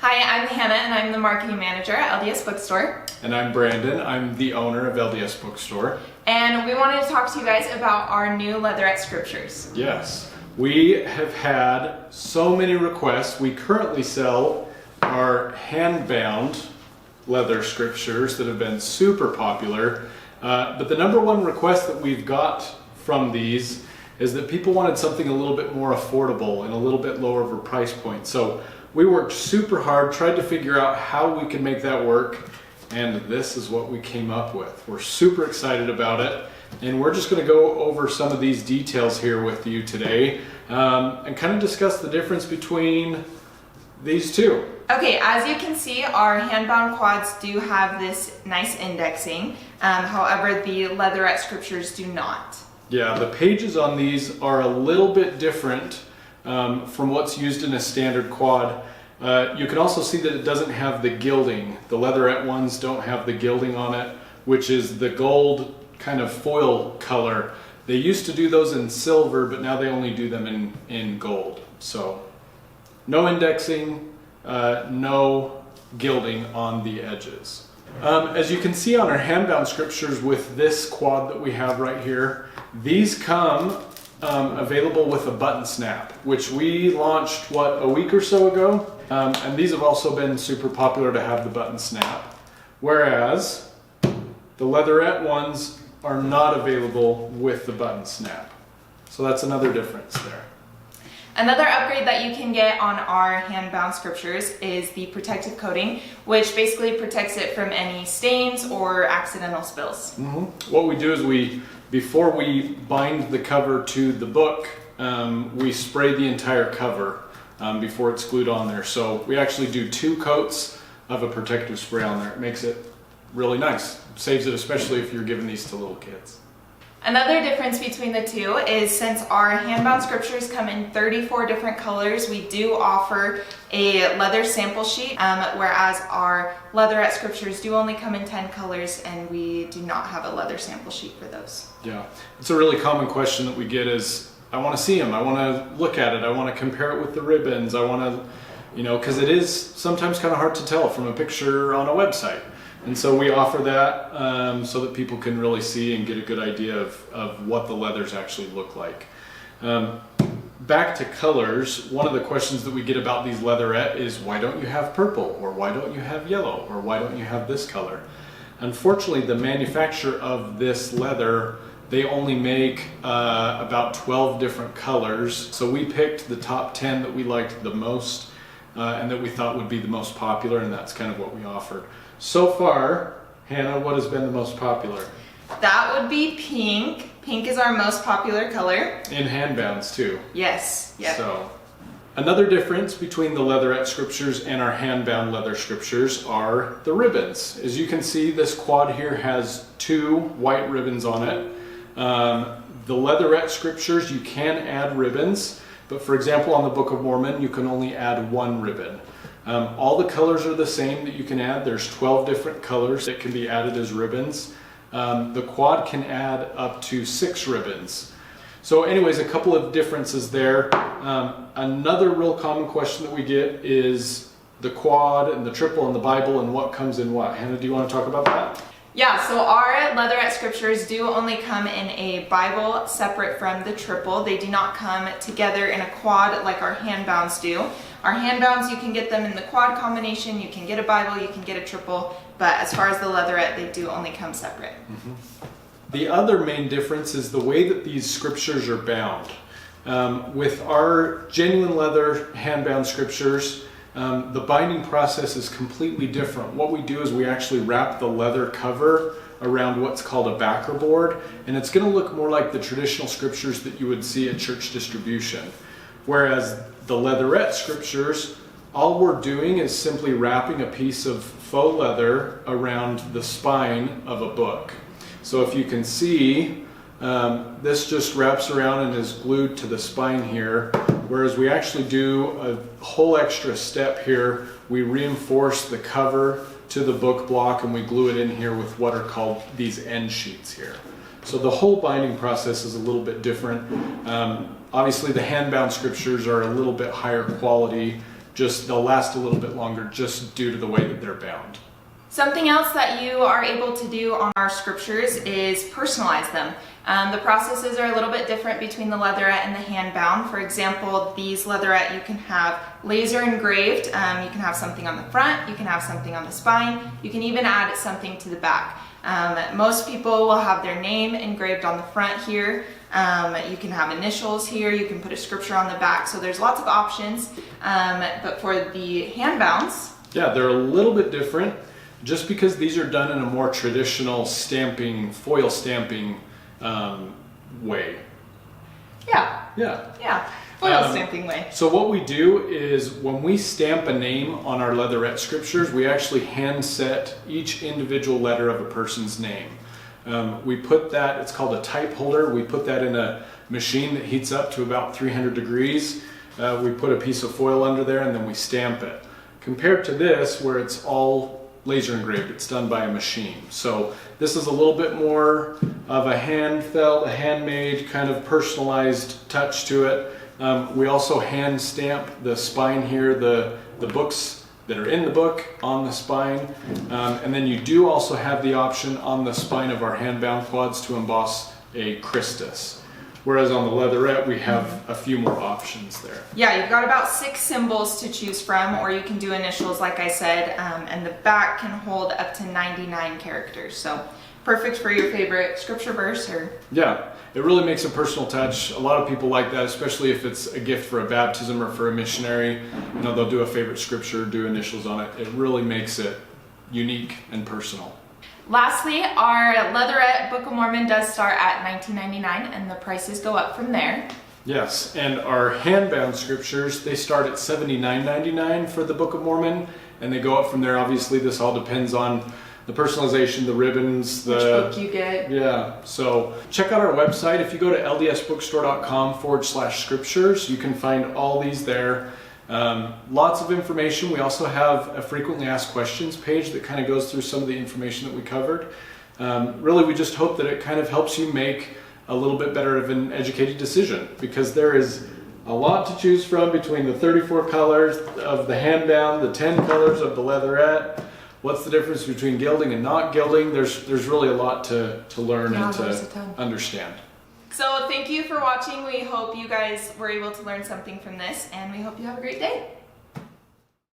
Hi, I'm Hannah and I'm the marketing manager at LDS Bookstore. And I'm Brandon. I'm the owner of LDS Bookstore. And we wanted to talk to you guys about our new Leatherette scriptures. Yes, we have had so many requests. We currently sell our hand-bound leather scriptures that have been super popular. But the number one request that we've got from these is that people wanted something a little bit more affordable and a little bit lower of a price point. So we worked super hard, tried to figure out how we could make that work, and this is what we came up with. We're super excited about it, and we're just going to go over some of these details here with you today and kind of discuss the difference between these two. Okay, as you can see, our hand-bound quads do have this nice indexing. However, the Leatherette scriptures do not. Yeah, the pages on these are a little bit different from what's used in a standard quad. You can also see that it doesn't have the gilding. The Leatherette ones don't have the gilding on it, which is the gold kind of foil color. They used to do those in silver, but now they only do them in gold. So no indexing, no gilding on the edges. As you can see on our hand-bound scriptures with this quad that we have right here, these come available with a button snap, which we launched, a week or so ago? And these have also been super popular to have the button snap. Whereas the Leatherette ones are not available with the button snap. So that's another difference there. Another upgrade that you can get on our hand-bound scriptures is the protective coating, which basically protects it from any stains or accidental spills. What we do is before we bind the cover to the book, we spray the entire cover before it's glued on there. So we actually do 2 coats of a protective spray on there. It makes it really nice. Saves it, especially if you're giving these to little kids. Another difference between the two is since our hand-bound scriptures come in 34 different colors, we do offer a leather sample sheet, whereas our Leatherette scriptures do only come in 10 colors and we do not have a leather sample sheet for those. Yeah, it's a really common question that we get is, I want to see them, I want to look at it, I want to compare it with the ribbons, I want to, because it is sometimes kind of hard to tell from a picture on a website. And so we offer that so that people can really see and get a good idea of what the leathers actually look like. Back to colors, one of the questions that we get about these Leatherette is, why don't you have purple? Or why don't you have yellow? Or why don't you have this color? Unfortunately, the manufacturer of this leather, they only make about 12 different colors. So we picked the top 10 that we liked the most and that we thought would be the most popular, and that's kind of what we offered. So far, Hannah, what has been the most popular? That would be pink. Pink is our most popular color. In hand-bounds too. Yes. Yep. So, another difference between the Leatherette scriptures and our hand-bound leather scriptures are the ribbons. As you can see, this quad here has 2 white ribbons on it. The Leatherette scriptures, you can add ribbons, but for example, on the Book of Mormon, you can only add 1 ribbon. All the colors are the same that you can add. There's 12 different colors that can be added as ribbons. The quad can add up to 6 ribbons. So anyways, a couple of differences there. Another real common question that we get is the quad and the triple and the Bible and what comes in what. Hannah, do you want to talk about that? Yeah, so our Leatherette scriptures do only come in a Bible separate from the triple. They do not come together in a quad like our hand-bounds do. Our hand-bounds, you can get them in the quad combination, you can get a Bible, you can get a triple, but as far as the Leatherette, they do only come separate. The other main difference is the way that these scriptures are bound. With our genuine leather hand-bound scriptures, the binding process is completely different. What we do is we actually wrap the leather cover around what's called a backer board, and it's going to look more like the traditional scriptures that you would see at church distribution. Whereas the Leatherette scriptures, all we're doing is simply wrapping a piece of faux leather around the spine of a book. So if you can see, this just wraps around and is glued to the spine here, whereas we actually do a whole extra step here. We reinforce the cover to the book block and we glue it in here with what are called these end sheets here. So the whole binding process is a little bit different. Obviously the hand-bound scriptures are a little bit higher quality just they'll last a little bit longer just due to the way that they're bound. Something else that you are able to do on our scriptures is personalize them. The processes are a little bit different between the leatherette and the hand bound. For example, these leatherette you can have laser engraved. You can have something on the front, you can have something on the spine, you can even add something to the back. Most people will have their name engraved on the front here. You can have initials here, you can put a scripture on the back, so there's lots of options. But for the hand bounds, yeah, they're a little bit different just because these are done in a more traditional stamping, foil stamping way. Yeah, foil stamping way. So what we do is when we stamp a name on our leatherette scriptures, we actually hand set each individual letter of a person's name. We put that, it's called a type holder, we put that in a machine that heats up to about 300 degrees. We put a piece of foil under there and then we stamp it. Compared to this, where it's all laser engraved, it's done by a machine. So this is a little bit more of a hand felt, a handmade kind of personalized touch to it. We also hand stamp the spine here, the books that are in the book on the spine. And then you do also have the option on the spine of our hand-bound quads to emboss a Christus. Whereas on the leatherette, we have a few more options there. Yeah, you've got about 6 symbols to choose from, or you can do initials, like I said, and the back can hold up to 99 characters. So perfect for your favorite scripture verse. Yeah, it really makes a personal touch. A lot of people like that, especially if it's a gift for a baptism or for a missionary. You know, they'll do a favorite scripture, do initials on it. It really makes it unique and personal. Lastly, our Leatherette Book of Mormon does start at $19.99 and the prices go up from there. Yes, and our hand-bound scriptures, they start at $79.99 for the Book of Mormon, and they go up from there. Obviously, this all depends on the personalization, the ribbons, which book you get. Yeah, so check out our website. If you go to ldsbookstore.com/scriptures, you can find all these there. Lots of information. We also have a frequently asked questions page that kind of goes through some of the information that we covered. Really, we just hope that it kind of helps you make a little bit better of an educated decision, because there is a lot to choose from between the 34 colors of the hand-bound, the 10 colors of the leatherette. What's the difference between gilding and not gilding? There's really a lot to learn and to understand. So thank you for watching. We hope you guys were able to learn something from this, and we hope you have a great day.